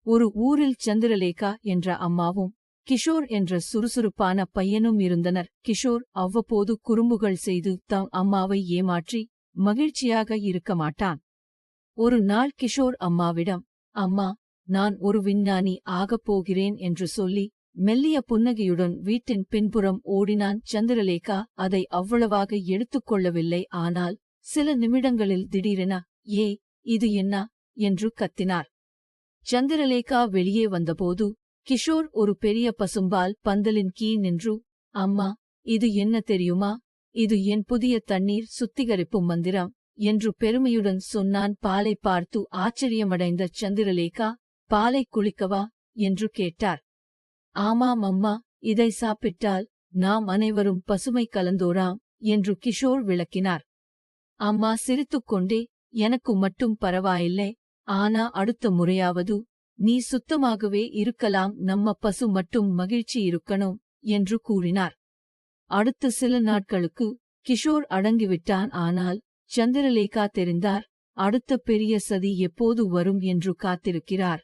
ஒரு ஊரில் சந்திரலேகா என்ற அம்மாவும் கிஷோர் என்ற சுறுசுறுப்பான பையனும் இருந்தனர். கிஷோர் அவ்வப்போது குறும்புகள் செய்து தம் அம்மாவை ஏமாற்றி மகிழ்ச்சியாக இருக்க மாட்டான். ஒரு நாள் கிஷோர் அம்மாவிடம், "அம்மா, நான் ஒரு விஞ்ஞானி ஆகப் போகிறேன்" என்று சொல்லி மெல்லிய புன்னகையுடன் வீட்டின் பின்புறம் ஓடினான். சந்திரலேகா அதை அவ்வளவாக எடுத்துக்கொள்ளவில்லை. ஆனால் சில நிமிடங்களில் திடீரென, "ஏ, இது என்ன?" என்று கத்தினார். சந்திரலேகா வெளியே வந்தபோது கிஷோர் ஒரு பெரிய பசும்பால் பந்தலின் கீழ் நின்று, "அம்மா, இது என்ன தெரியுமா? இது என் புதிய தண்ணீர் சுத்திகரிப்பு மந்திரம்" என்று பெருமையுடன் சொன்னான். பாலை பார்த்து ஆச்சரியமடைந்த சந்திரலேகா, "பாலை குளிக்கவா?" என்று கேட்டார். "ஆமாம் அம்மா, இதை சாப்பிட்டால் நாம் அனைவரும் பசுமை கலந்தோராம்" என்று கிஷோர் விளக்கினார். அம்மா சிரித்துக்கொண்டே, "எனக்கு மட்டும் பரவாயில்லை, ஆனா அடுத்த முறையாவது நீ சுத்தமாகவே இருக்கலாம், நம்ம பசு மட்டும் மகிழ்ச்சி இருக்கணும்" என்று கூறினார். அடுத்த சில நாட்களுக்கு கிஷோர் அடங்கிவிட்டான். ஆனால் சந்திரலேகா தெரிந்தார். அடுத்த பெரிய சதி எப்போது வரும் என்று காத்திருக்கிறார்.